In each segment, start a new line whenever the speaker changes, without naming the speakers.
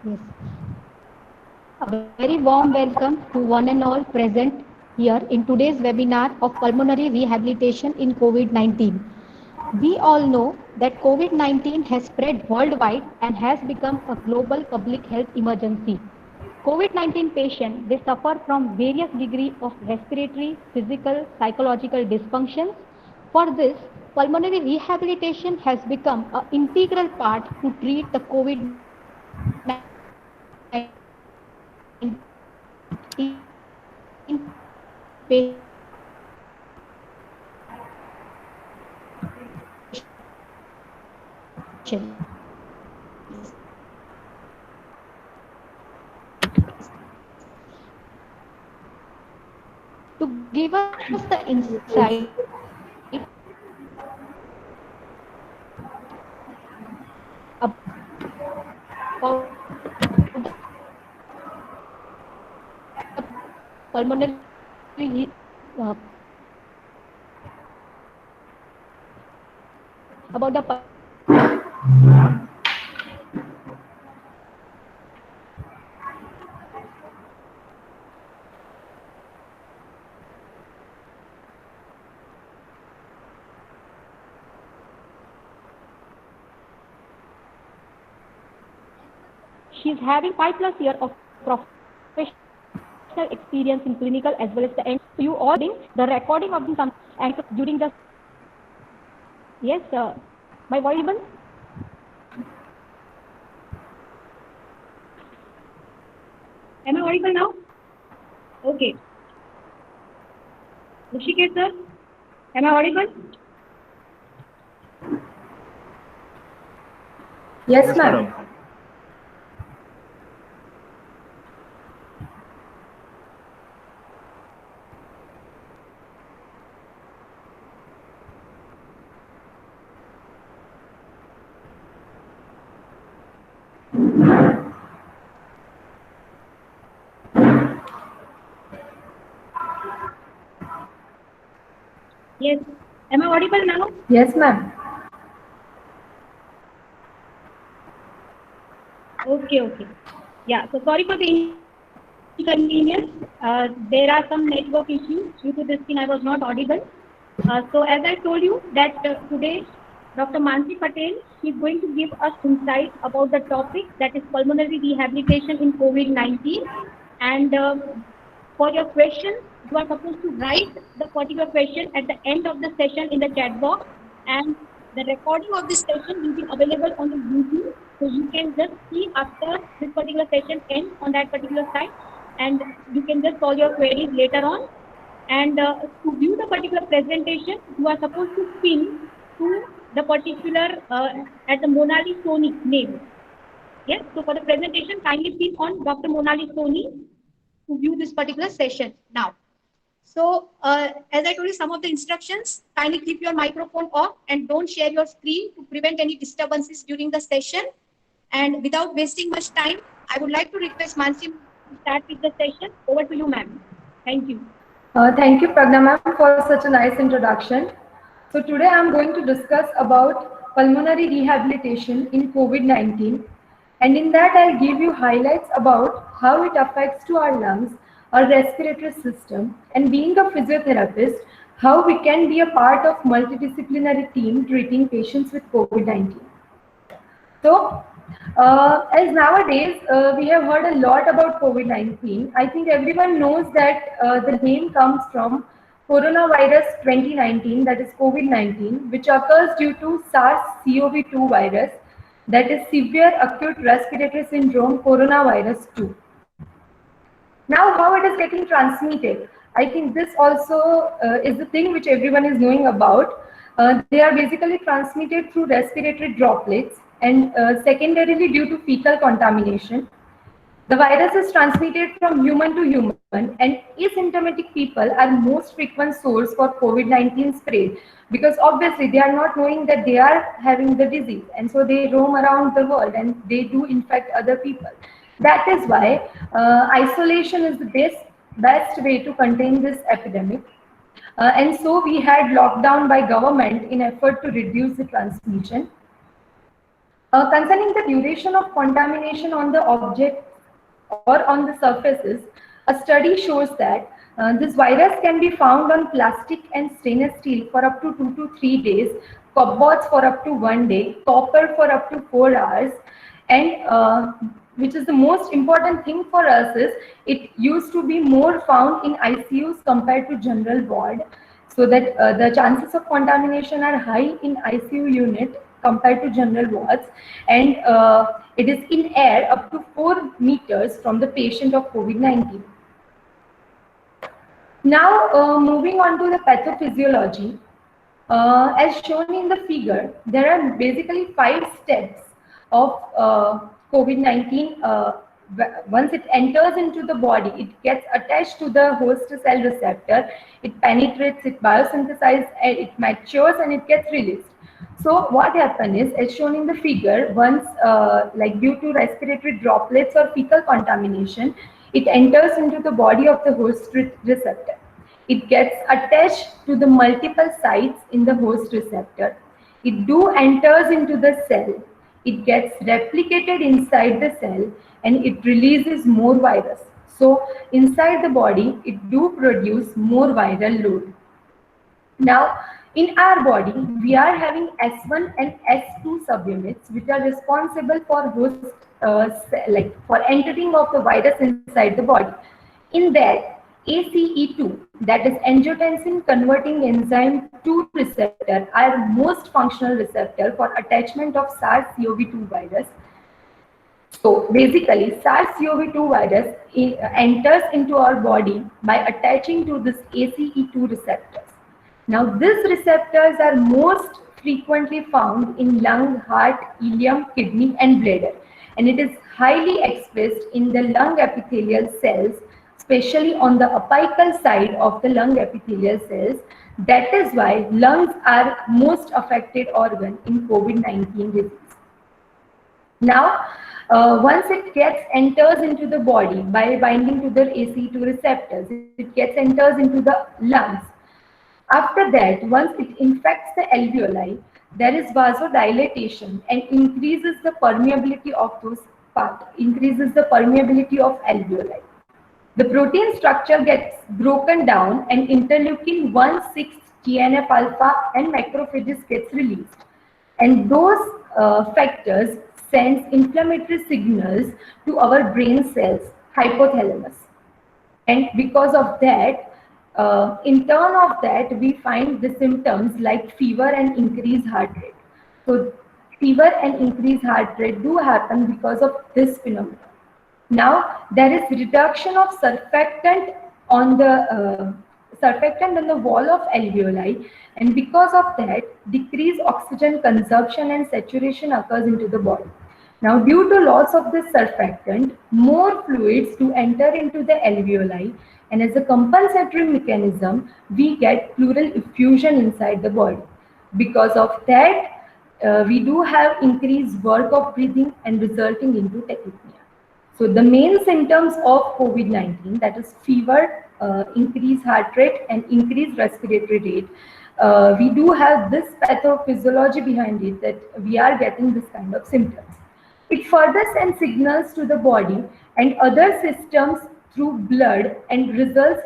Yes. A very warm welcome to one and all present here in today's webinar of pulmonary rehabilitation in COVID-19. We all know that COVID-19 has spread worldwide and has become a global public health emergency. COVID-19 patients they suffer from various degrees of respiratory, physical, psychological dysfunctions. For this, pulmonary rehabilitation has become an integral part to treat the COVID-19 patients. To give us the insight about the she's having 5+ years of professional experience in clinical as well as the end. So you all the recording of the some and during the yes, my voice even
Am I audible now? Okay. Rishikesh sir, am I audible?
Yes,
Yes,
ma'am.
madam.
Yes. Am I audible now?
Yes, ma'am.
Okay, okay. Yeah, so sorry for the inconvenience. There are some network issues. Due to this thing, I was not audible. So as I told you that today Dr. Mansi Patel is going to give us insight about the topic that is pulmonary rehabilitation in COVID-19. And for your questions, you are supposed to write the particular question at the end of the session in the chat box. And the recording of this session will be available on the YouTube. So you can just see after this particular session ends on that particular site, and you can just solve your queries later on. And to view the particular presentation, you are supposed to pin to the particular at the Monali Soni name. Yes, so for the presentation, kindly pin on Dr. Monali Soni to view this particular session now. So, as I told you, some of the instructions, kindly keep your microphone off and don't share your screen to prevent any disturbances during the session. And without wasting much time, I would like to request Mansi to start with the session. Over to you, ma'am. Thank you.
Thank you, Pragna ma'am, for such a nice introduction. So today I'm going to discuss about pulmonary rehabilitation in COVID-19, and in that I'll give you highlights about how it affects to our lungs, our respiratory system, and being a physiotherapist, how we can be a part of multidisciplinary team treating patients with COVID-19. So, as nowadays we have heard a lot about COVID-19, I think everyone knows that the name comes from coronavirus 2019, that is COVID-19, which occurs due to SARS-CoV-2 virus, that is severe acute respiratory syndrome coronavirus 2. Now, how it is getting transmitted? I think this also is the thing which everyone is knowing about. They are basically transmitted through respiratory droplets and secondarily due to fecal contamination. The virus is transmitted from human to human, and asymptomatic people are most frequent source for COVID-19 spread because obviously they are not knowing that they are having the disease, and so they roam around the world and they do infect other people. That is why isolation is the best way to contain this epidemic. And so we had lockdown by government in effort to reduce the transmission. Concerning the duration of contamination on the object or on the surfaces, a study shows that this virus can be found on plastic and stainless steel for up to 2 to 3 days, cupboards for up to 1 day, copper for up to 4 hours, and which is the most important thing for us is it used to be more found in ICUs compared to general ward, so that the chances of contamination are high in ICU unit compared to general wards, and it is in air up to 4 meters from the patient of COVID-19. Now, moving on to the pathophysiology, as shown in the figure, there are basically 5 steps of COVID-19. Once it enters into the body, it gets attached to the host cell receptor, it penetrates, it biosynthesizes, it matures, and it gets released. So what happens is, as shown in the figure, once like due to respiratory droplets or fecal contamination, it enters into the body of the host receptor. It gets attached to the multiple sites in the host receptor. It enters into the cell. It gets replicated inside the cell and it releases more virus. So inside the body, it produce more viral load. Now, in our body, we are having S1 and S2 subunits, which are responsible for host, for entering of the virus inside the body. In that, ACE2, that is angiotensin converting enzyme 2 receptor, are most functional receptor for attachment of SARS-CoV-2 virus. So basically, SARS-CoV-2 virus enters into our body by attaching to this ACE2 receptors. Now, these receptors are most frequently found in lung, heart, ileum, kidney, and bladder, and it is highly expressed in the lung epithelial cells, especially on the apical side of the lung epithelial cells. That is why lungs are most affected organ in COVID-19 disease. Now, once it enters into the body by binding to the ACE2 receptors, it enters into the lungs. After that, once it infects the alveoli, there is vasodilatation and increases the permeability of those parts, increases the permeability of alveoli. The protein structure gets broken down and interleukin-1,6, TNF-alpha and macrophages gets released. And those factors sends inflammatory signals to our brain cells, hypothalamus. And because of that, in turn of that, we find the symptoms like fever and increased heart rate. So fever and increased heart rate do happen because of this phenomenon. Now, there is reduction of surfactant on the wall of alveoli, and because of that, decreased oxygen consumption and saturation occurs into the body. Now, due to loss of this surfactant, more fluids to enter into the alveoli, and as a compensatory mechanism, we get pleural effusion inside the body. Because of that, we do have increased work of breathing and resulting into tachypnea. So the main symptoms of COVID-19, that is fever, increased heart rate and increased respiratory rate, we do have this pathophysiology behind it, that we are getting this kind of symptoms. It further sends signals to the body and other systems through blood, and results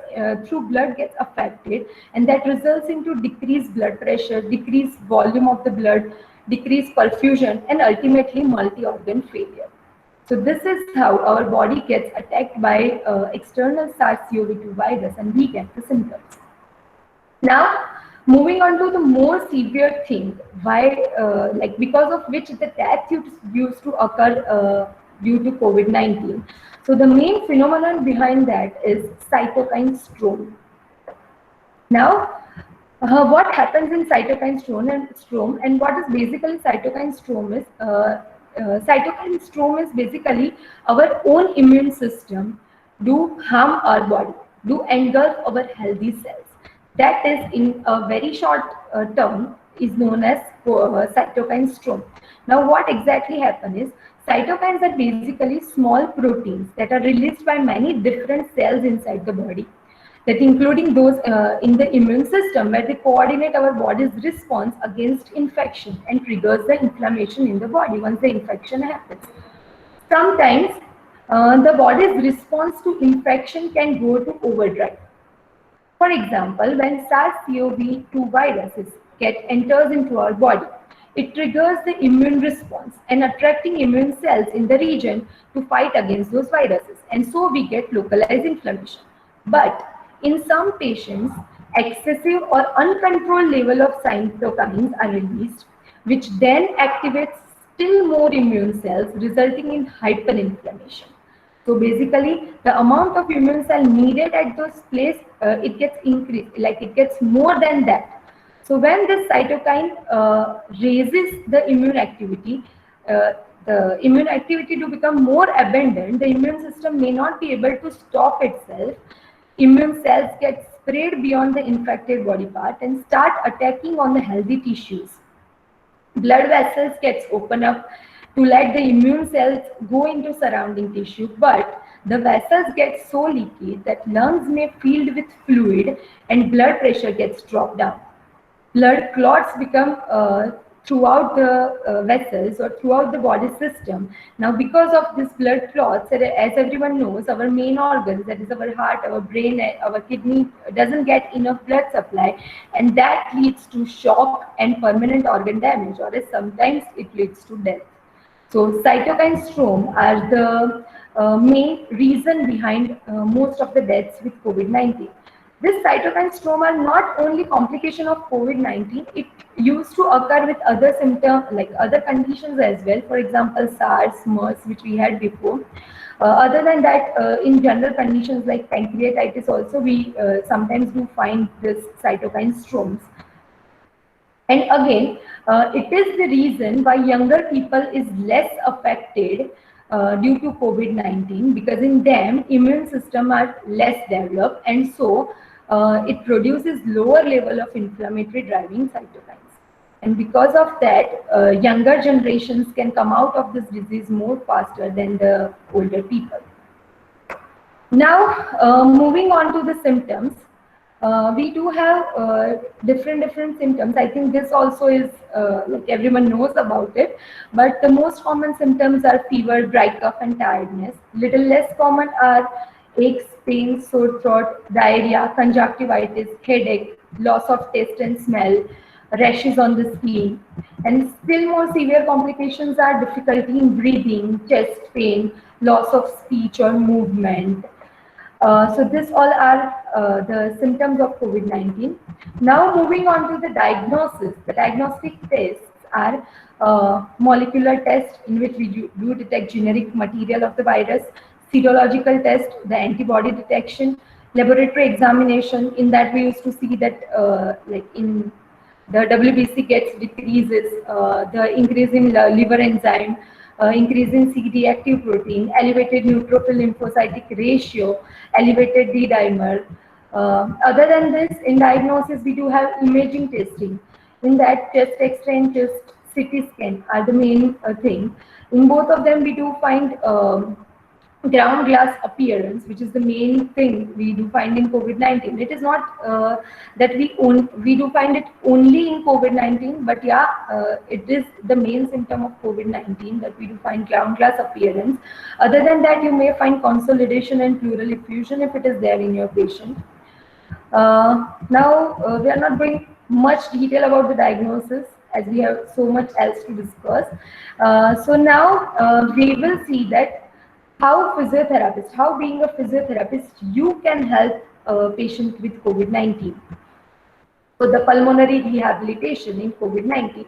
through blood gets affected, and that results into decreased blood pressure, decreased volume of the blood, decreased perfusion, and ultimately multi-organ failure. So this is how our body gets attacked by external SARS-CoV-2 virus, and we get the symptoms. Now, moving on to the more severe thing, why, because of which the death used to occur due to COVID-19. So the main phenomenon behind that is cytokine storm. Now, what happens in cytokine storm and what is basically cytokine storm is, cytokine storm is basically our own immune system do harm our body, do engulf our healthy cells. That is, in a very short term, is known as cytokine storm. Now, what exactly happens is, cytokines are basically small proteins that are released by many different cells inside the body. that including those in the immune system, where they coordinate our body's response against infection and triggers the inflammation in the body once the infection happens. Sometimes the body's response to infection can go to overdrive. For example, when SARS-CoV-2 viruses enters into our body, it triggers the immune response and attracting immune cells in the region to fight against those viruses. And so we get localized inflammation. But in some patients, excessive or uncontrolled level of cytokines are released, which then activates still more immune cells, resulting in hyperinflammation. So basically, the amount of immune cell needed at those places, it gets increased, like it gets more than that. So when this cytokine raises the immune activity to become more abundant, the immune system may not be able to stop itself. Immune cells get spread beyond the infected body part and start attacking on the healthy tissues. Blood vessels gets open up to let the immune cells go into surrounding tissue, but the vessels get so leaky that lungs may filled with fluid and blood pressure gets dropped down. Blood clots become throughout the vessels or throughout the body system. Now, because of this blood clots, as everyone knows, our main organs, that is our heart, our brain, our kidney, doesn't get enough blood supply, and that leads to shock and permanent organ damage, or sometimes it leads to death. So cytokine storm are the main reason behind most of the deaths with COVID-19. This cytokine storm are not only complication of COVID-19, it used to occur with other symptoms, like other conditions as well. For example, SARS, MERS, which we had before. Other than that, in general conditions like pancreatitis also, we sometimes do find this cytokine storms. And again, it is the reason why younger people is less affected due to COVID-19, because in them immune system are less developed, and so it produces lower level of inflammatory driving cytokines. And because of that, younger generations can come out of this disease more faster than the older people. Now, moving on to the symptoms. We do have different symptoms. I think this also is like everyone knows about it, but the most common symptoms are fever, dry cough, and tiredness. Little less common are aches, pains, sore throat, diarrhea, conjunctivitis, headache, loss of taste and smell, rashes on the skin, and still more severe complications are difficulty in breathing, chest pain, loss of speech or movement. So this all are the symptoms of COVID-19. Now moving on to the diagnosis. The diagnostic tests are molecular test, in which we do detect generic material of the virus, serological test, the antibody detection, laboratory examination. In that we used to see that like in the WBC gets decreases, the increase in liver enzyme, increase in C-reactive protein, elevated neutrophil lymphocytic ratio, elevated D-dimer. Other than this, in diagnosis, we do have imaging testing. In that, chest X-ray and chest CT scan are the main thing. In both of them, we do find ground glass appearance, which is the main thing we do find in COVID-19. It is not that we do find it only in COVID-19, but yeah, it is the main symptom of COVID-19 that we do find ground glass appearance. Other than that, you may find consolidation and pleural effusion if it is there in your patient. Now, we are not going much detail about the diagnosis, as we have so much else to discuss. So now we will see that how being a physiotherapist, you can help a patient with COVID-19. So the pulmonary rehabilitation in COVID-19.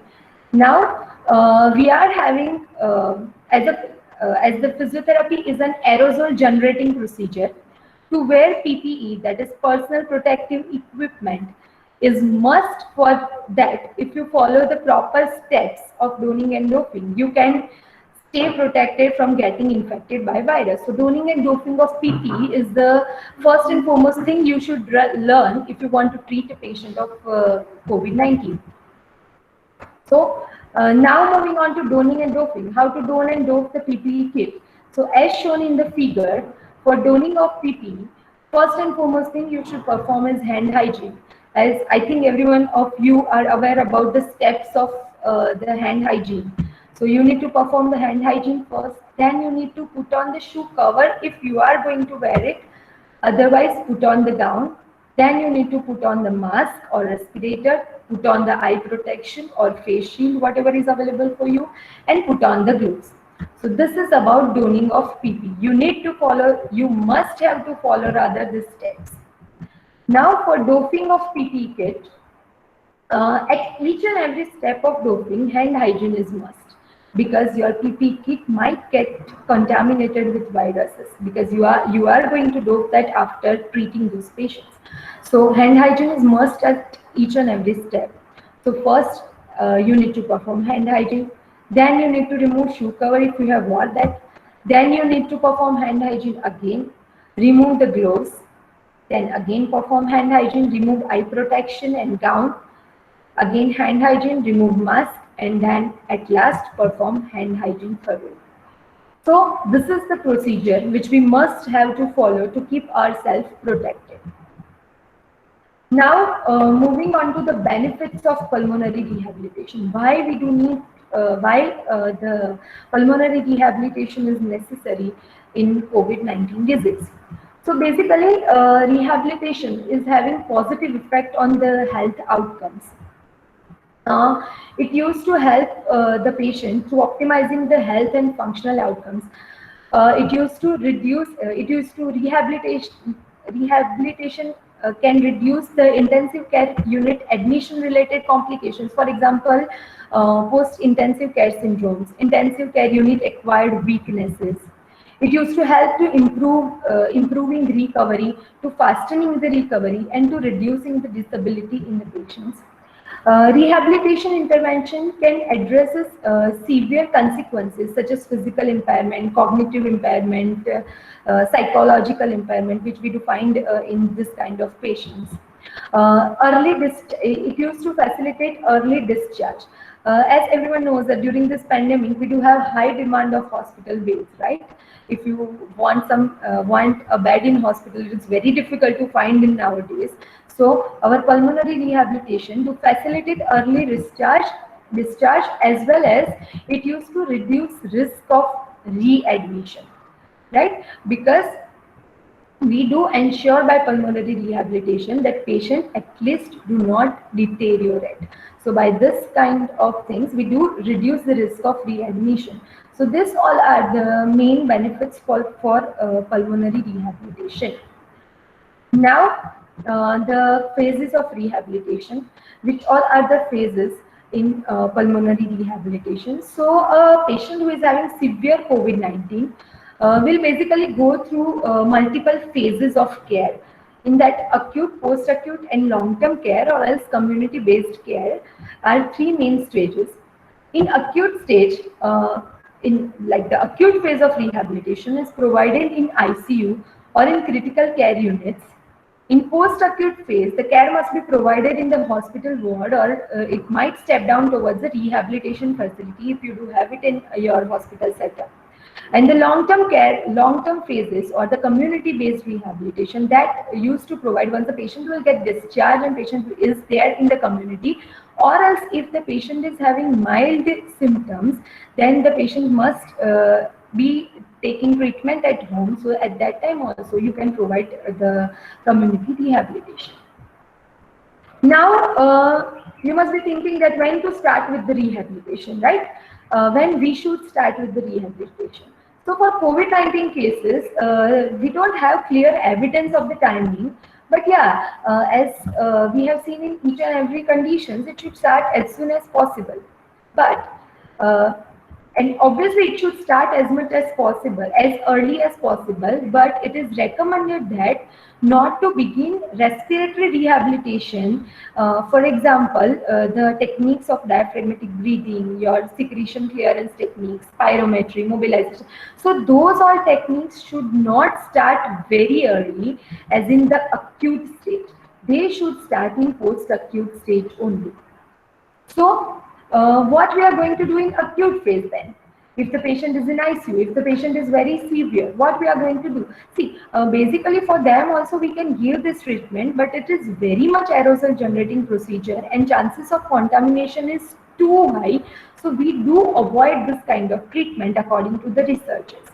Now we are having, as the physiotherapy is an aerosol generating procedure, to wear PPE, that is personal protective equipment, is must. For that, if you follow the proper steps of donning and doping, you can stay protected from getting infected by virus. So donning and doping of PPE is the first and foremost thing you should learn if you want to treat a patient of COVID-19. So now moving on to donning and doping, how to don and dope the PPE kit. So as shown in the figure, for donning of PPE, First and foremost thing you should perform is hand hygiene. As I think everyone of you are aware about the steps of the hand hygiene. So you need to perform the hand hygiene first, then you need to put on the shoe cover if you are going to wear it. Otherwise, put on the gown. Then you need to put on the mask or respirator, put on the eye protection or face shield, whatever is available for you, and put on the gloves. So this is about donning of PP. You need to follow, you must have to follow rather the steps. Now for doping of PP kit, at each and every step of doping, hand hygiene is must because your PP kit might get contaminated with viruses because you are going to dope that after treating those patients. So hand hygiene is must at each and every step. So first you need to perform hand hygiene, then you need to remove shoe cover if you have worn that, then you need to perform hand hygiene again, remove the gloves, then again perform hand hygiene, remove eye protection and gown, again hand hygiene, remove mask, and then at last perform hand hygiene thoroughly. So this is the procedure which we must have to follow to keep ourselves protected. Now moving on to the benefits of pulmonary rehabilitation. Why we do need, the pulmonary rehabilitation is necessary in COVID-19 disease. So basically rehabilitation is having positive effect on the health outcomes. It used to help the patient through optimizing the health and functional outcomes. It used to reduce, it used to rehabilitation can reduce the intensive care unit admission related complications. For example, post-intensive care syndromes, intensive care unit acquired weaknesses. It used to help to improve improving recovery, to fastening the recovery, and to reducing the disability in the patients. Rehabilitation intervention can address severe consequences such as physical impairment, cognitive impairment, psychological impairment, which we do find in this kind of patients. It used to facilitate early discharge. As everyone knows that during this pandemic, we do have high demand of hospital beds, right? If you want want a bed in hospital, it's very difficult to find in nowadays. So our pulmonary rehabilitation to facilitate early discharge as well as it used to reduce risk of readmission, right? Because we do ensure by pulmonary rehabilitation that patients at least do not deteriorate. So by this kind of things, we do reduce the risk of readmission. So this all are the main benefits for pulmonary rehabilitation. Now, the phases of rehabilitation, which all are the phases in pulmonary rehabilitation. So a patient who is having severe COVID-19 will basically go through multiple phases of care. In that, acute, post-acute, and long-term care, or else community-based care, are three main stages. In acute stage, in like the acute phase of rehabilitation is provided in ICU or in critical care units. In post-acute phase, the care must be provided in the hospital ward, or it might step down towards the rehabilitation facility if you do have it in your hospital setup. And the long-term care, long-term phases or the community-based rehabilitation that used to provide once the patient will get discharged and patient is there in the community, or else if the patient is having mild symptoms, then the patient must be taking treatment at home. So at that time also you can provide the community rehabilitation. Now you must be thinking that when to start with the rehabilitation, right? When we should start with the rehabilitation. So for COVID-19 cases, we don't have clear evidence of the timing, but yeah, as we have seen in each and every conditions, it should start as soon as possible. But and obviously it should start as much as possible, as early as possible, but it is recommended that not to begin respiratory rehabilitation. For example, the techniques of diaphragmatic breathing, your secretion clearance techniques, spirometry, mobilization. So those all techniques should not start very early as in the acute stage. They should start in post-acute stage only. So what we are going to do in acute phase then? If the patient is in ICU, if the patient is very severe, what we are going to do? See, basically for them also we can give this treatment, but it is very much aerosol generating procedure and chances of contamination is too high. So we do avoid this kind of treatment according to the researchers.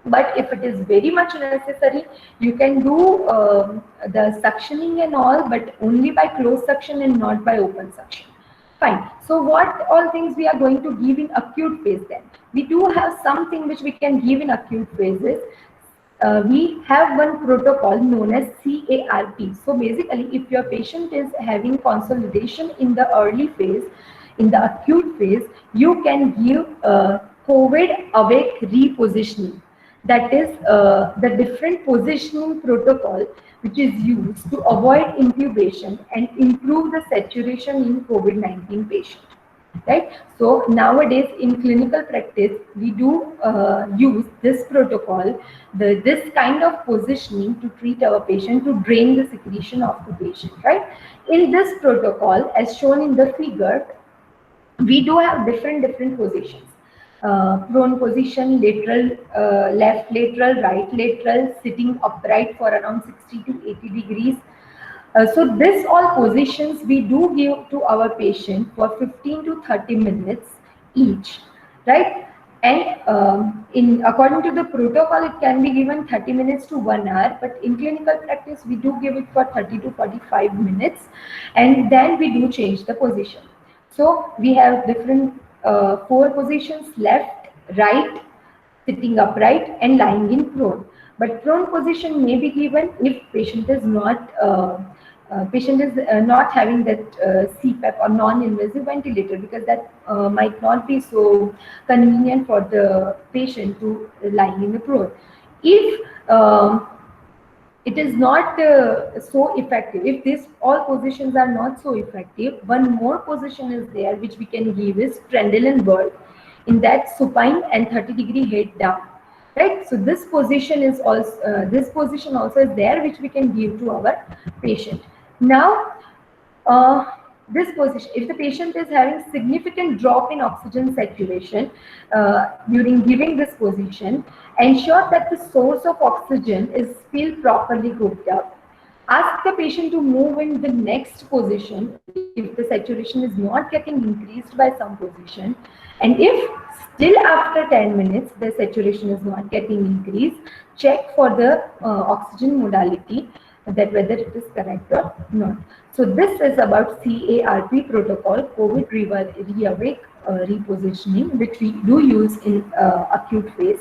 But if it is very much necessary, you can do the suctioning and all, but only by closed suction and not by open suction. Fine. So what all things we are going to give in acute phase then? We do have something which we can give in acute phases. We have one protocol known as CARP. So basically, if your patient is having consolidation in the early phase, in the acute phase, you can give COVID awake repositioning. That is the different positioning protocol which is used to avoid intubation and improve the saturation in COVID-19 patient. Right. So nowadays in clinical practice, we do use this protocol, this kind of positioning to treat our patient, to drain the secretion of the patient. Right. In this protocol, as shown in the figure, we do have different positions. Prone position, lateral, left lateral, right lateral, sitting upright for around 60 to 80 degrees. So this all positions we do give to our patient for 15 to 30 minutes each, right? And in according to the protocol, it can be given 30 minutes to 1 hour, but in clinical practice, we do give it for 30 to 45 minutes, and then we do change the position. So we have different 4 positions: left, right, sitting upright, and lying in prone. But prone position may be given if patient is not not having that CPAP or non-invasive ventilator, because that might not be so convenient for the patient to lying in the prone. If it is not so effective, if these all positions are not so effective, one more position is there which we can give is Trendelenburg bird, in that supine and 30-degree head down. Right. So this position is also is there which we can give to our patient. Now, this position, if the patient is having significant drop in oxygen saturation during giving this position, ensure that the source of oxygen is still properly hooked up. Ask the patient to move in the next position if the saturation is not getting increased by some position, and if still after 10 minutes the saturation is not getting increased, check for the oxygen modality, that whether it is correct or not. So this is about CARP protocol, COVID reawake repositioning, which we do use in acute phase.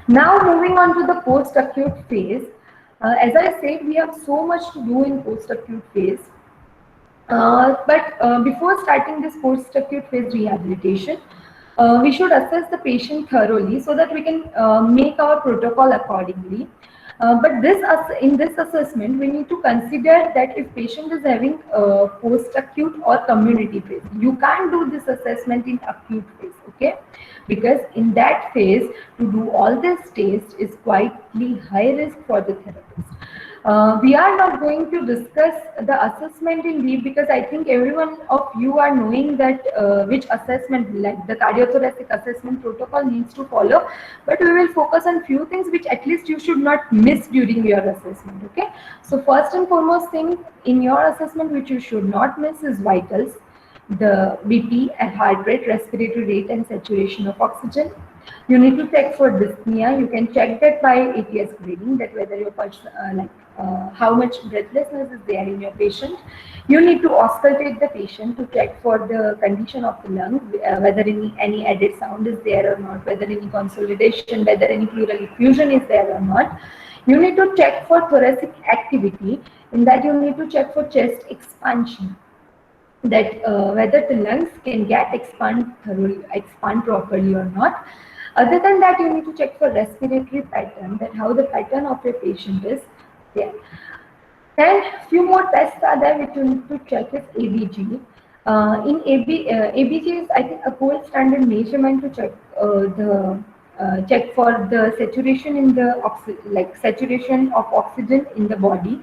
Now moving on to the post-acute phase. As I said, we have so much to do in post-acute phase. But before starting this post-acute phase rehabilitation, we should assess the patient thoroughly so that we can make our protocol accordingly. But in this assessment, we need to consider that if patient is having post-acute or community phase, you can't do this assessment in acute phase, okay? Because in that phase, to do all this tests is quite high risk for the therapist. We are not going to discuss the assessment in deep, because I think everyone of you are knowing that which assessment, like the cardiothoracic assessment protocol, needs to follow. But we will focus on few things which at least you should not miss during your assessment. Okay. So first and foremost thing in your assessment which you should not miss is vitals, the BP and heart rate, respiratory rate, and saturation of oxygen. You need to check for dyspnea. You can check that by ATS breathing, that whether your how much breathlessness is there in your patient. You need to auscultate the patient to check for the condition of the lung, whether any added sound is there or not, whether any consolidation, whether any pleural effusion is there or not. You need to check for thoracic activity. In that, you need to check for chest expansion, that whether the lungs can get expand properly or not. Other than that, you need to check for respiratory pattern, that how the pattern of your patient is there. Then few more tests are there which you need to check is ABG. ABG is, I think, a gold standard measurement to check for the saturation in the saturation of oxygen in the body.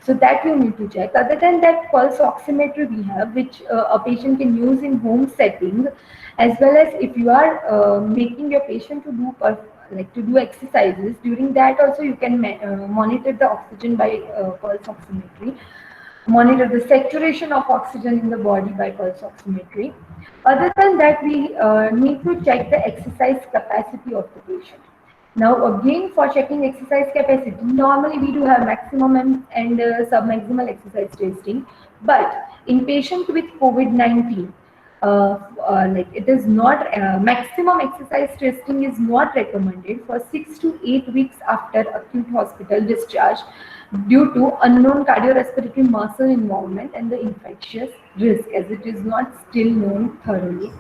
So that you need to check. Other than that, pulse oximetry we have, which a patient can use in home setting, as well as if you are making your patient to do like to do exercises. During that also you can monitor the oxygen by pulse oximetry, monitor the saturation of oxygen in the body by pulse oximetry. Other than that, we need to check the exercise capacity of the patient. Now, again, for checking exercise capacity, normally we do have maximum and submaximal exercise testing, but in patient with COVID-19, like it is not maximum exercise testing is not recommended for 6 to 8 weeks after acute hospital discharge due to unknown cardiorespiratory muscle involvement and the infectious risk, as it is not still known thoroughly.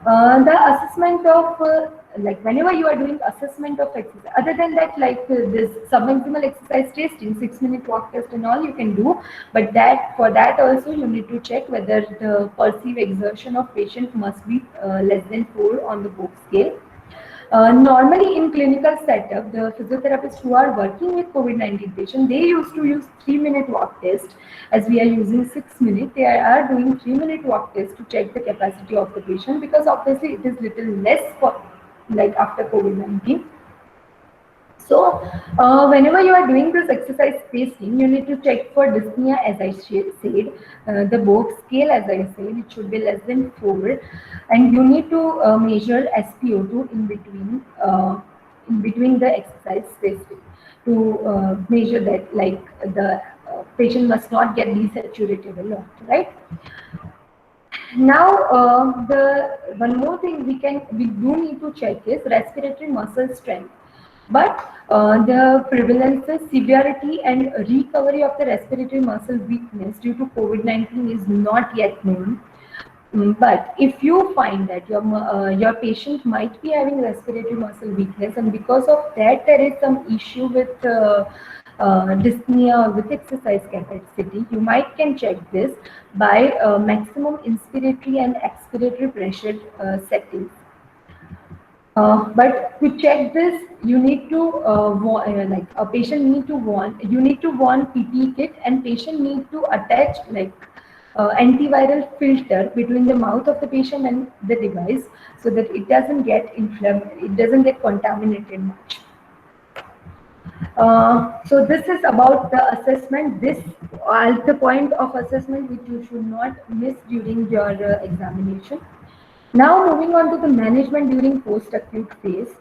The assessment of like whenever you are doing assessment of exercise, other than that, like this submaximal exercise testing, 6-minute walk test and all you can do, but that for that also you need to check whether the perceived exertion of patient must be less than 4 on the Book scale. Normally in clinical setup, the physiotherapists who are working with COVID-19 patient, they used to use 3-minute walk test. As we are using 6 minutes, they are doing 3-minute walk test to check the capacity of the patient, because obviously it is little less for like after COVID-19. So, whenever you are doing this exercise testing, you need to check for dyspnea, as I said. The Bogue scale, as I said, it should be less than 4, and you need to measure SpO2 in between the exercise testing to measure that, like the patient must not get desaturated a lot, right? Now, the one more thing we do need to check is respiratory muscle strength. But the prevalence, severity, and recovery of the respiratory muscle weakness due to COVID-19 is not yet known. But if you find that your patient might be having respiratory muscle weakness, and because of that there is some issue with dyspnea or with exercise capacity, you might can check this by maximum inspiratory and expiratory pressure settings. But to check this, you need to like a patient need to want you need to want PPE kit, and patient need to attach like antiviral filter between the mouth of the patient and the device, so that it doesn't get it doesn't get contaminated much. So this is about the assessment. This is the point of assessment which you should not miss during your examination. Now moving on to the management during post-acute phase.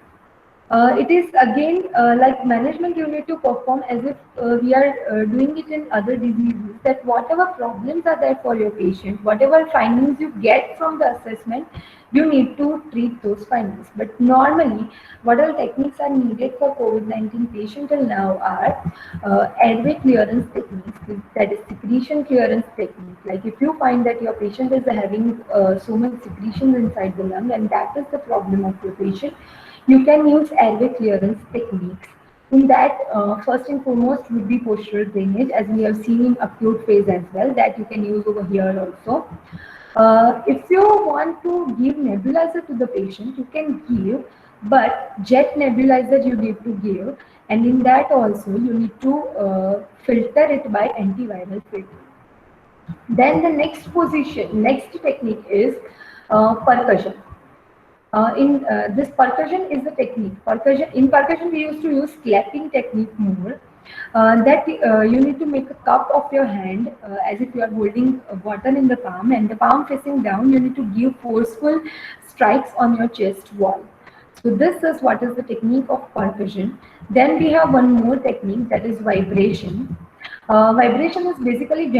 It is again like management you need to perform as if we are doing it in other diseases, that whatever problems are there for your patient, whatever findings you get from the assessment, you need to treat those findings. But normally, what all techniques are needed for COVID-19 patient till now are airway clearance techniques, that is secretion clearance technique. Like if you find that your patient is having so much secretions inside the lung, and that is the problem of your patient, you can use airway clearance techniques. In that, first and foremost would be postural drainage, as we have seen in acute phase as well, that you can use over here also. If you want to give nebulizer to the patient, you can give, but jet nebulizer you need to give, and in that also you need to filter it by antiviral filter. Then the next technique is percussion. This percussion is the technique. In percussion, we used to use clapping technique more. That you need to make a cup of your hand as if you are holding water in the palm, and the palm facing down. You need to give forceful strikes on your chest wall. So this is what is the technique of percussion. Then we have one more technique, that is vibration. Vibration is basically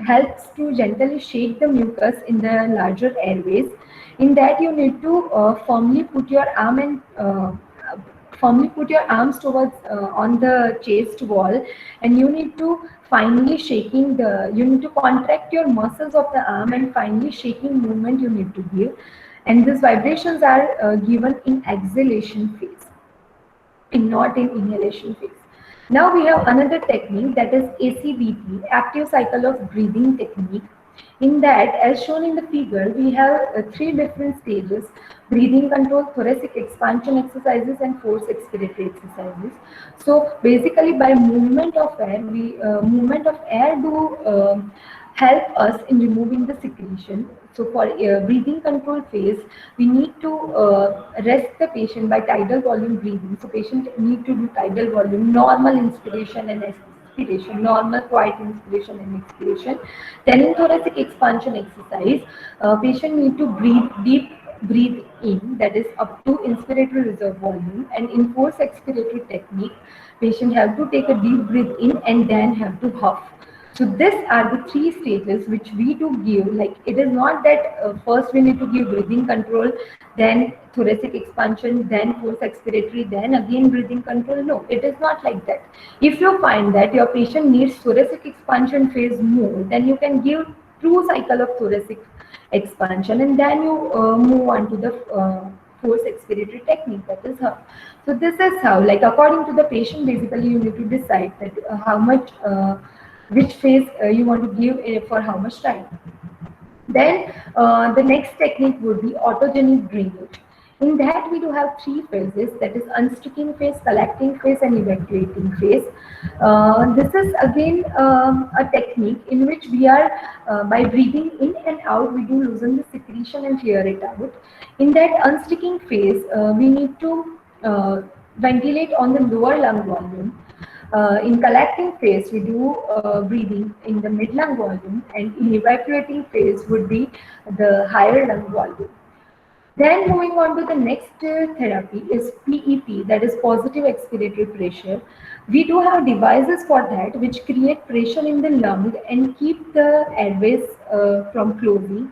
helps to gently shake the mucus in the larger airways. In that, you need to firmly put your arms towards on the chest wall, and you need to you need to contract your muscles of the arm, and finally shaking movement you need to give. And these vibrations are given in exhalation phase, and not in inhalation phase. Now we have another technique, that is ACBT, active cycle of breathing technique. In that, as shown in the figure, we have three different stages: breathing control, thoracic expansion exercises, and forced expiratory exercises. So basically, by movement of air do help us in removing the secretion. So for breathing control phase, we need to rest the patient by tidal volume breathing. So patient need to do tidal volume, normal inspiration and expiration, normal quiet inspiration and expiration. Then in thoracic expansion exercise, patient need to breathe in, that is up to inspiratory reserve volume, and in forced expiratory technique, patient have to take a deep breath in and then have to huff. So these are the three stages which we do give. Like, it is not that first we need to give breathing control, then thoracic expansion, then forced expiratory, then again breathing control. No, it is not like that. If you find that your patient needs thoracic expansion phase more, then you can give 2 cycles of thoracic expansion, and then you move on to the force expiratory technique. That is how. So this is how, like, according to the patient, basically you need to decide that how much, which phase you want to give for how much time. Then the next technique would be autogenic drainage. In that, we do have 3 phases, that is unsticking phase, collecting phase, and evacuating phase. This is again a technique in which we are, by breathing in and out, we do loosen the secretion and clear it out. In that unsticking phase, we need to ventilate on the lower lung volume. In collecting phase, we do breathing in the mid lung volume, and in evacuating phase would be the higher lung volume. Then moving on to the next therapy is PEP, that is positive expiratory pressure. We do have devices for that which create pressure in the lung and keep the airways from closing.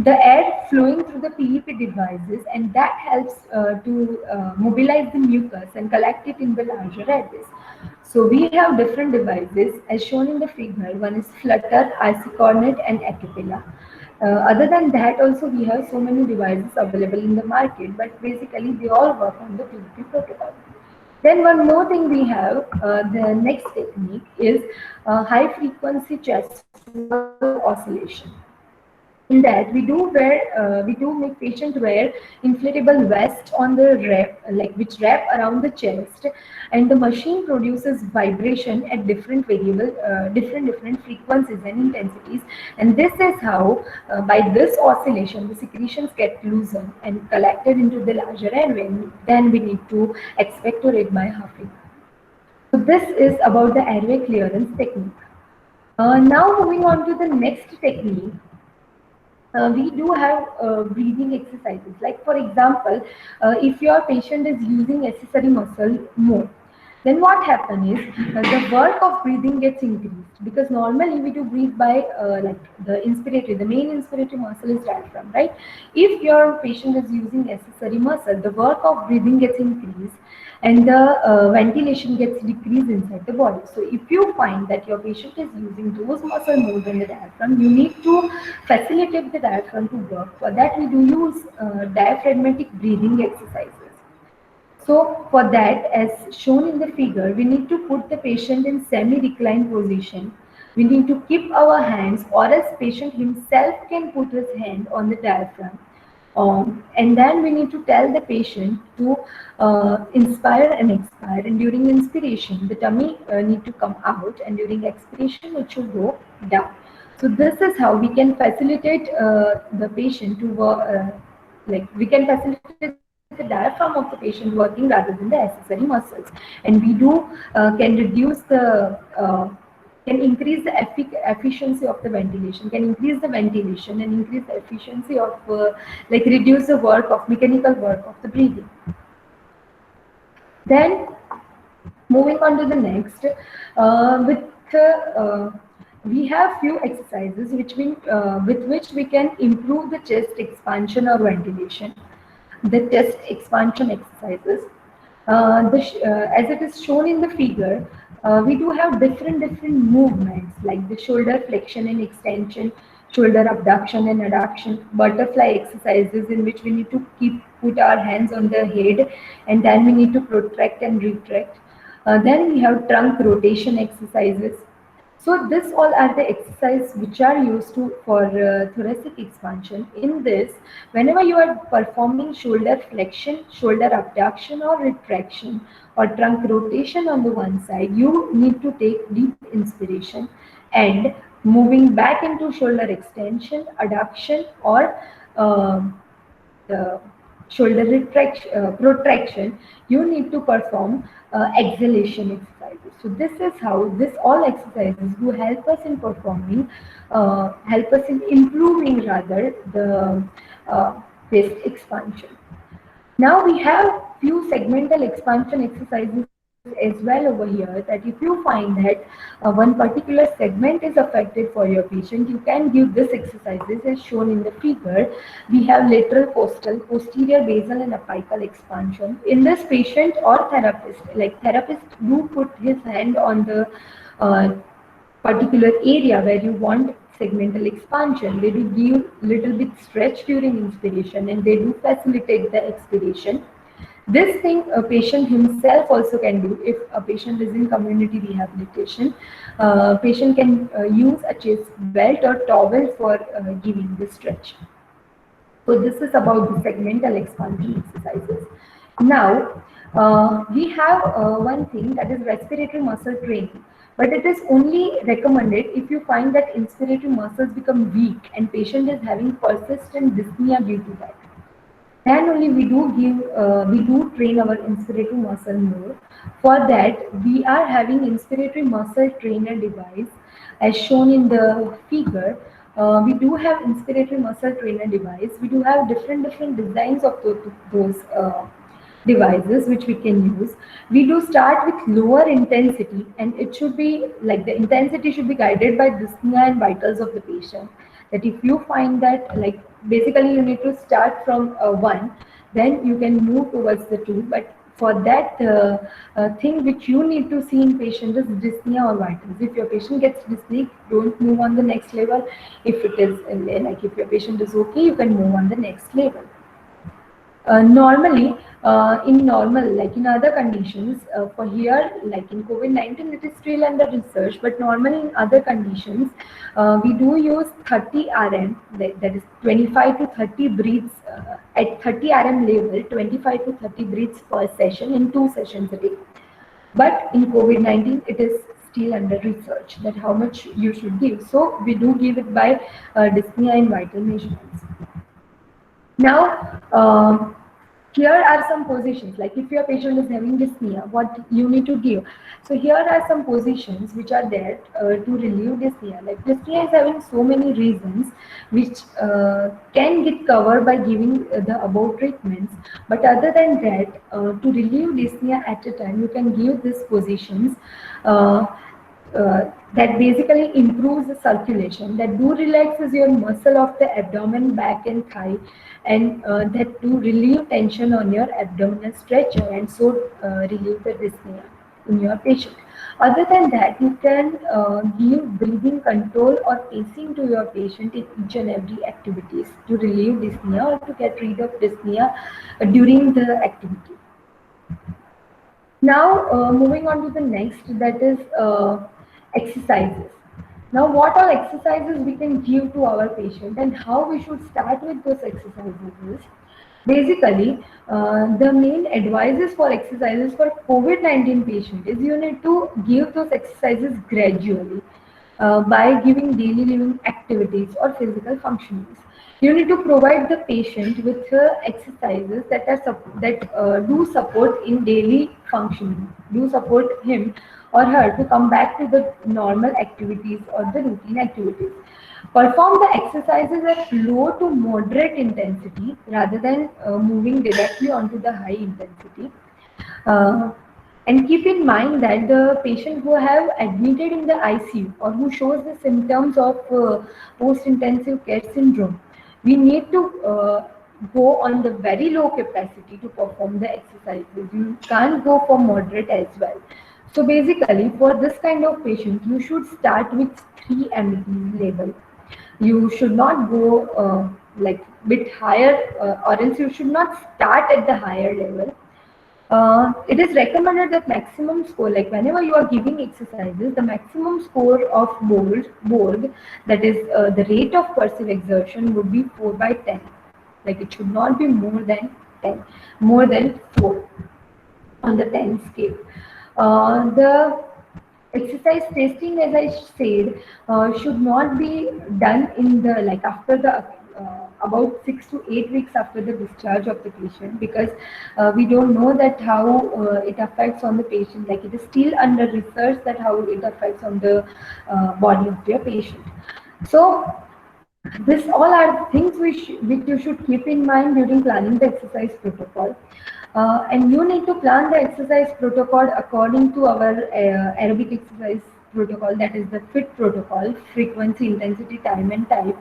The air flowing through the PEP devices, and that helps to mobilize the mucus and collect it in the larger airways. So we have different devices as shown in the figure. One is Flutter, IC-Cornet, and Acapella. Other than that, also we have so many devices available in the market, but basically they all work on the PEP protocol. Then one more thing we have, the next technique is high frequency chest oscillation. In that, we do make patient wear inflatable vest on the wrap, like which wrap around the chest, and the machine produces vibration at different different frequencies and intensities. And this is how, by this oscillation, the secretions get loosened and collected into the larger airway. Then we need to expectorate by huffing. So this is about the airway clearance technique. Now moving on to the next technique. We do have breathing exercises. Like, for example, if your patient is using accessory muscle more, then what happens is the work of breathing gets increased, because normally we do breathe by like the inspiratory, the main inspiratory muscle is diaphragm, right? If your patient is using accessory muscle, the work of breathing gets increased and the ventilation gets decreased inside the body. So if you find that your patient is using those muscles more than the diaphragm, you need to facilitate the diaphragm to work. For that, we do use diaphragmatic breathing exercises. So for that, as shown in the figure, we need to put the patient in semi-reclined position. We need to keep our hands, or else patient himself can put his hand on the diaphragm. And then we need to tell the patient to inspire and expire. And during inspiration, the tummy need to come out, and during expiration, it should go down. So this is how we can facilitate the patient to work, like we can facilitate the diaphragm of the patient working rather than the accessory muscles. And we do can reduce the can increase the efficiency of the ventilation, can increase the ventilation and increase the efficiency of like reduce the work of mechanical work of the breathing. Then moving on to the next, we have few exercises with which we can improve the chest expansion or ventilation. The chest expansion exercises, as it is shown in the figure, we do have different movements, like the shoulder flexion and extension, shoulder abduction and adduction, butterfly exercises in which we need to put our hands on the head, and then we need to protract and retract. Then we have trunk rotation exercises. So this all are the exercises which are used to for thoracic expansion. In this, whenever you are performing shoulder flexion, shoulder abduction or retraction or trunk rotation on the one side, you need to take deep inspiration and moving back into shoulder extension, adduction or the shoulder protraction, you need to perform exhalation exercises. So this is how this all exercises do help us in performing, help us in improving rather the waist expansion. Now we have few segmental expansion exercises as well over here, that if you find that one particular segment is affected for your patient, you can give this exercises as shown in the figure. We have lateral postal, posterior basal and apical expansion. In this patient or therapist, like therapist do put his hand on the particular area where you want segmental expansion. They do give little bit stretch during inspiration and they do facilitate the expiration. This thing a patient himself also can do. If a patient is in community rehabilitation, patient can use a chest belt or towel for giving the stretch. So this is about the segmental expansion exercises. Now, we have one thing, that is respiratory muscle training. But it is only recommended if you find that inspiratory muscles become weak and patient is having persistent dyspnea due to that. Then only we do train our inspiratory muscle more. For that, we are having inspiratory muscle trainer device as shown in the figure. We do have inspiratory muscle trainer device. We do have different designs of those devices which we can use. We do start with lower intensity, and it should be like the intensity should be guided by dyspnea and vitals of the patient. That if you find that, like, basically you need to start from 1, then you can move towards the 2, but for that thing which you need to see in patient is dyspnea or vitals. If your patient gets dyspneic, don't move on the next level. If it is like if your patient is okay, you can move on the next level. Normally, in normal, like in other conditions, for here, like in COVID-19, it is still under research, but normally in other conditions, we do use 30 RM, that is 25 to 30 breaths, at 30 RM level, 25 to 30 breaths per session in 2 sessions a day. But in COVID-19, it is still under research that how much you should give. So we do give it by dyspnea and vital measurements. Now, here are some positions, like if your patient is having dyspnea, what you need to give. So here are some positions which are there to relieve dyspnea. Like dyspnea is having so many reasons which can get covered by giving the above treatments. But other than that, to relieve dyspnea at a time, you can give these positions. That basically improves the circulation, that do relaxes your muscle of the abdomen, back and thigh, and that do relieve tension on your abdominal stretcher and so relieve the dyspnea in your patient. Other than that, you can give breathing control or pacing to your patient in each and every activities to relieve dyspnea or to get rid of dyspnea during the activity. Now, moving on to the next, that is exercises. Now, what all exercises we can give to our patient and how we should start with those exercises is, basically, the main advices for exercises for COVID-19 patient is you need to give those exercises gradually by giving daily living activities or physical functionings. You need to provide the patient with exercises that are do support in daily functioning, do support him or her to come back to the normal activities or the routine activities. Perform the exercises at low to moderate intensity rather than moving directly onto the high intensity. And keep in mind that the patient who have admitted in the ICU or who shows the symptoms of post-intensive care syndrome, we need to go on the very low capacity to perform the exercises. You can't go for moderate as well. So basically, for this kind of patient, you should start with 3 mg level. You should not go like bit higher, or else you should not start at the higher level. It is recommended that maximum score, like whenever you are giving exercises, the maximum score of Borg, that is the rate of perceived exertion, would be 4 by 10. Like it should not be more than 10, more than 4 on the 10 scale. The exercise testing, as I said, should not be done in the like after the about 6 to 8 weeks after the discharge of the patient, because we don't know that how it affects on the patient. Like it is still under research that how it affects on the body of your patient. So this all are things which you should keep in mind during planning the exercise protocol. And you need to plan the exercise protocol according to our aerobic exercise protocol, that is the FIT protocol, frequency, intensity, time and type.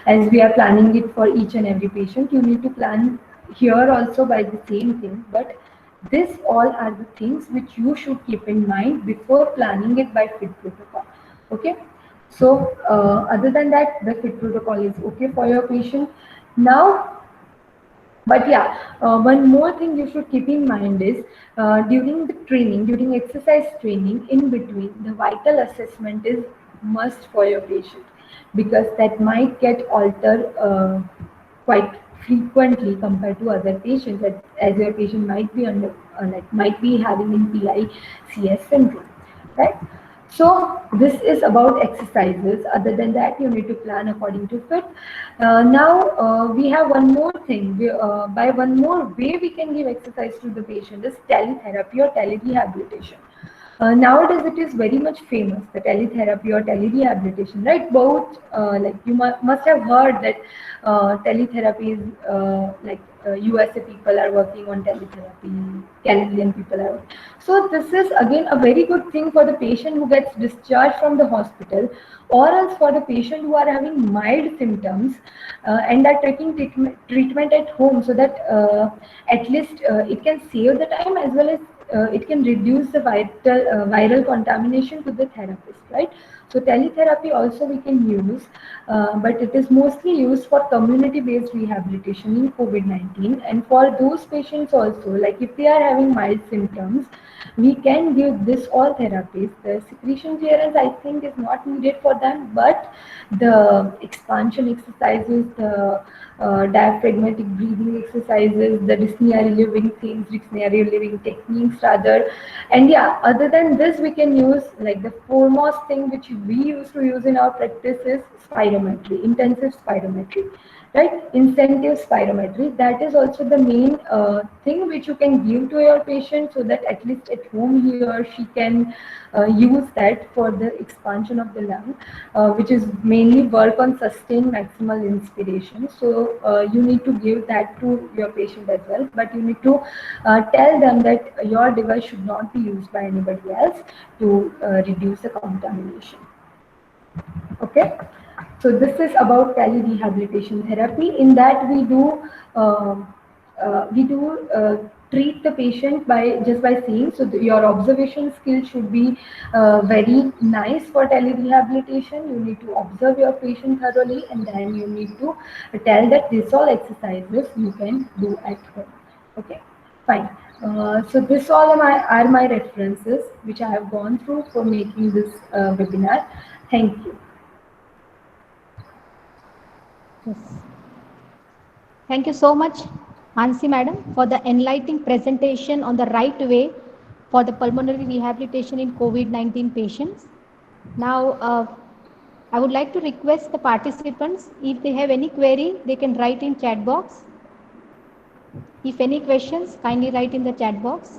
As we are planning it for each and every patient, you need to plan here also by the same thing. But this all are the things which you should keep in mind before planning it by FIT protocol. Okay. So other than that, the FIT protocol is okay for your patient. Now, but yeah, one more thing you should keep in mind is during the training, during exercise training, in between, the vital assessment is must for your patient, because that might get altered quite frequently compared to other patients, as your patient might be under like might be having in PICS syndrome, right? So this is about exercises. Other than that, you need to plan according to fit. Now we have one more thing. By one more way we can give exercise to the patient is teletherapy or telerehabilitation. Nowadays, it is very much famous, the teletherapy or telerehabilitation, right? Both, like you must have heard that teletherapy is USA people are working on teletherapy, Canadian people are. So this is again a very good thing for the patient who gets discharged from the hospital, or else for the patient who are having mild symptoms and are taking treatment at home, so that at least it can save the time, as well as it can reduce the viral contamination to the therapist, right? So teletherapy also we can use, but it is mostly used for community-based rehabilitation in COVID-19. And for those patients also, like if they are having mild symptoms, we can give this all therapies. The secretion clearance, I think, is not needed for them, but the expansion exercises, the diaphragmatic breathing exercises, the dyspnea relieving things, dyspnea relieving techniques rather. And yeah, other than this, we can use like the foremost thing which we used to use in our practice is spirometry, intensive spirometry, right? Incentive spirometry. That is also the main thing which you can give to your patient, so that at least at home he or she can use that for the expansion of the lung, which is mainly work on sustained maximal inspiration. So you need to give that to your patient as well, but you need to tell them that your device should not be used by anybody else to reduce the contamination. Okay. So this is about telerehabilitation therapy. In that we do treat the patient by just by seeing. So your observation skill should be very nice for telerehabilitation. You need to observe your patient thoroughly, and then you need to tell that these all exercises you can do at home. Okay, fine. So this all are my references which I have gone through for making this webinar. Thank you.
Yes. Thank you so much, Hansi Madam, for the enlightening presentation on the right way for the pulmonary rehabilitation in COVID-19 patients. Now, I would like to request the participants, if they have any query, they can write in chat box. If any questions, kindly write in the chat box.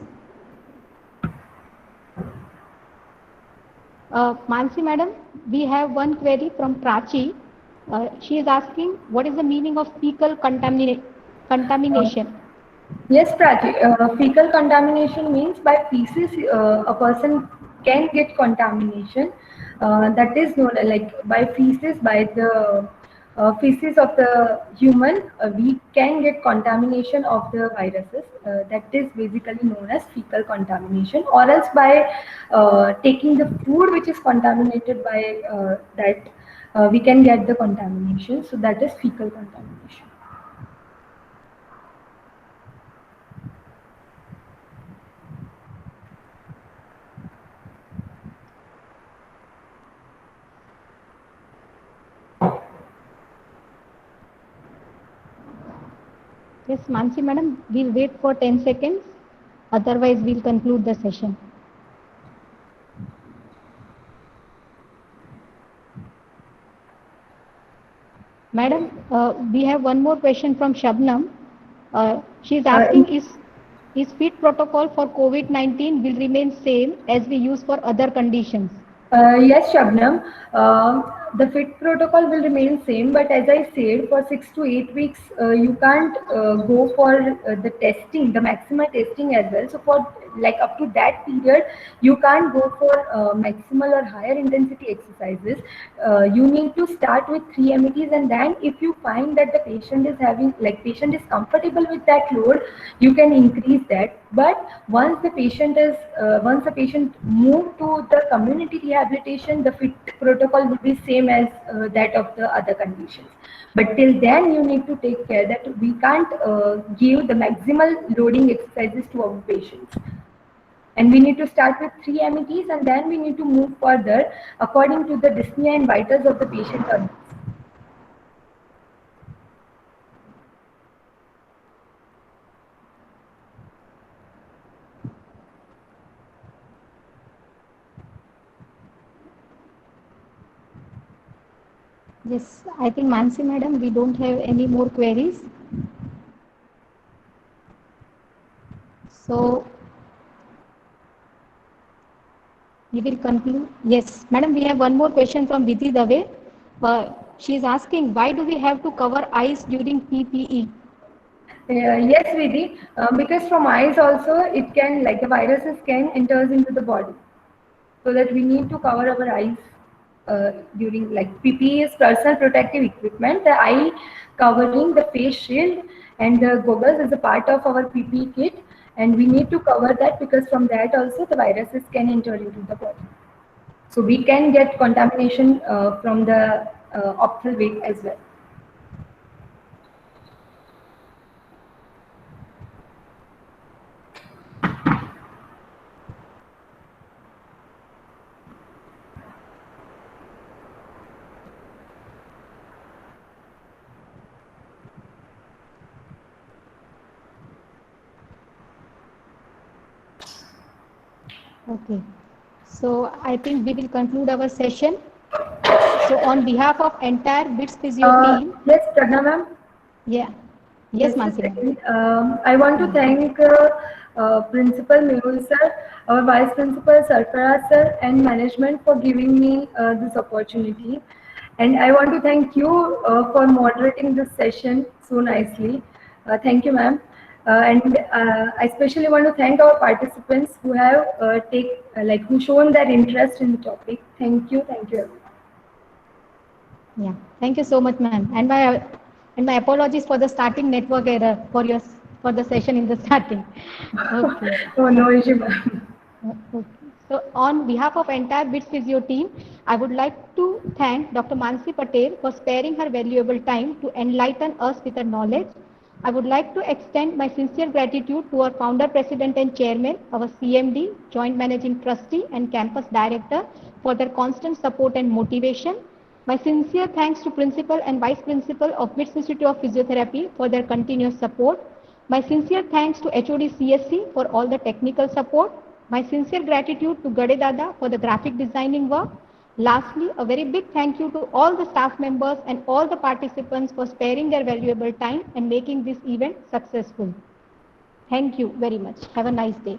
Mansi Madam, we have one query from Prachi. She is asking, what is the meaning of fecal contamination?
Yes, Prachi. Fecal contamination means by feces, a person can get contamination. That is known like by feces, by the feces of the human, we can get contamination of the viruses. That is basically known as fecal contamination, or else by taking the food which is contaminated by that, we can get the contamination. So that is fecal contamination.
Yes, Mansi madam, we'll wait for 10 seconds. Otherwise, we'll conclude the session. Madam, we have one more question from Shabnam. She's asking, is FIT protocol for COVID-19 will remain same as we use for other conditions?
Yes, Shabnam. The FIT protocol will remain same, but as I said, for 6 to 8 weeks, you can't go for the testing, the maximal testing as well. So for like up to that period, you can't go for maximal or higher intensity exercises. You need to start with 3 METs, and then if you find that the patient is having patient is comfortable with that load, you can increase that. But once the patient move to the community rehabilitation, the FIT protocol will be same as that of the other conditions. But till then, you need to take care that we can't give the maximal loading exercises to our patients. And we need to start with 3 METs, and then we need to move further according to the dyspnea and vitals of the patient.
Yes, I think Mansi madam, we don't have any more queries. So we will conclude. Yes, madam, we have one more question from Vidhi Dave. She is asking, why do we have to cover eyes during PPE?
Yes, Vidhi, because from eyes also it can, like the viruses can enters into the body. So that we need to cover our eyes during, like, PPE is personal protective equipment. The eye covering, the face shield, and the goggles is a part of our PPE kit, and we need to cover that because from that also the viruses can enter into the body. So we can get contamination from the ophthalmic way as well.
Okay. So I think we will conclude our session. So on behalf of entire BITS Physio team,
Yes, Pragna ma'am.
yeah, yes,
Just a
Mansi ma'am.
second. I want to thank Principal Mehul sir, our Vice Principal Sarfaraz sir, and management for giving me this opportunity. And I want to thank you for moderating this session so nicely. Thank you, ma'am. And I especially want to thank our participants who have who shown their interest in the topic. Thank you, everyone.
Yeah, thank you so much, ma'am. And my apologies for the starting network error for the session in the starting. Okay.
Oh, no issue, ma'am.
Okay. So on behalf of entire BITS Physio team, I would like to thank Dr. Mansi Patel for sparing her valuable time to enlighten us with her knowledge. I would like to extend my sincere gratitude to our founder, president and chairman, our CMD, joint managing trustee and campus director for their constant support and motivation. My sincere thanks to principal and vice principal of BITS Institute of Physiotherapy for their continuous support. My sincere thanks to HOD CSC for all the technical support. My sincere gratitude to Gade Dada for the graphic designing work. Lastly, a very big thank you to all the staff members and all the participants for sparing their valuable time and making this event successful. Thank you very much. Have a nice day.